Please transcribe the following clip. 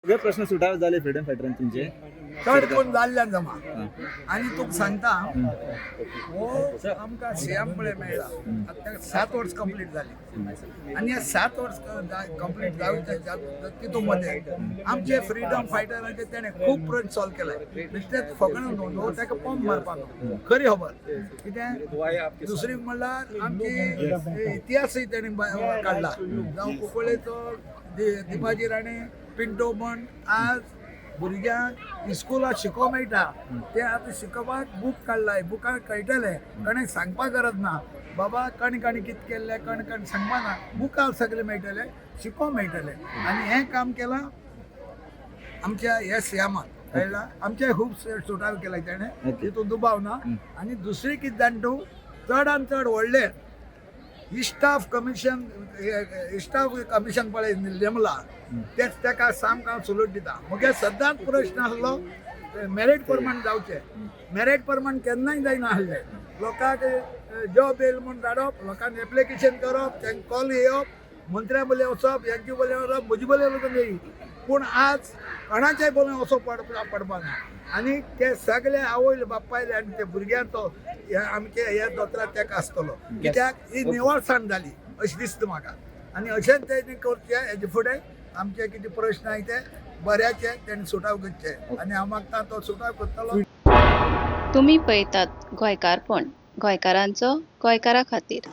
सगळे प्रश्न सुटावे झाले फ्रीडम फायटरांचे तुमचे चड कोण जाल्ल्यान जमा आनी तुका सांगता हो आमकां सीएम कडेन मेळ्ळा आतां 7 वर्स कंप्लीट जाली आनी ह्या 7 वर्स कंप्लीट जावच्या तितून मध्ये आमचे फ्रीडम फायटरांचे तेणें खूब प्रश्न सॉल्व केलाय बेश्टे फकणां न्हू ताका पंप मारपाक खरी खबर कित्याक दुसरी म्हणल्यार आमची इतिहासय तेणें काडला जावं कुंकळेचो दिमाजी राणे पिंटो म्हण आज भुरग्यांक इस्कुलात शिकोवंक मेळटा ते आतां शिकोवपाक बूक काडलाय बुकां कळटले कोणें सांगपाक गरज ना बाबा कण कितें केल्लें कण सांगपा ना बुकां सगळे मेळटले शिकोवंक मेळटले आनी हें काम केलां आमच्या ह्या सीएमान कळ्ळां आमचे खूब सुटावे केला तेणें तितून दुबाव ना आनी दुसरी कितें जाणटू चडांत चड व्हडले स्टाफ कमिशन पळय नेमला तेच ताका सामको हांव सल्यूट दिता म्हगे सदांच प्रश्न आसलो मेरीट प्रमाण जावचे मेरीट प्रमाण केन्नाय जायना आसलें लोकांक जॉब येयला म्हूण धाडप लोकांनी एप्लिकेशन करप तांकां कॉल येवप मंत्र्या बले वचप हेंचे बले वचप म्हजे बले वचप येयी पूण आज कोणाचेय बले वचप पडपाक ना आनी ते सगळे आवयले बापायले आनी ते भुरग्यांचो आमचे हे दोतोर तेका आसतलो कित्याक ही निवळसाण जाली अशें दिसता म्हाका आनी अशेंच तेणी करचें हेजे फुडें आमचे कितें प्रश्न आहाय ते बऱ्याचे तेणी सुटाव करचे आनी हांव मागता तो सुटाव करतलो. तुम्ही पळयतात गोंयकारपण गोंयकारांचो गोंयकारा खातीर.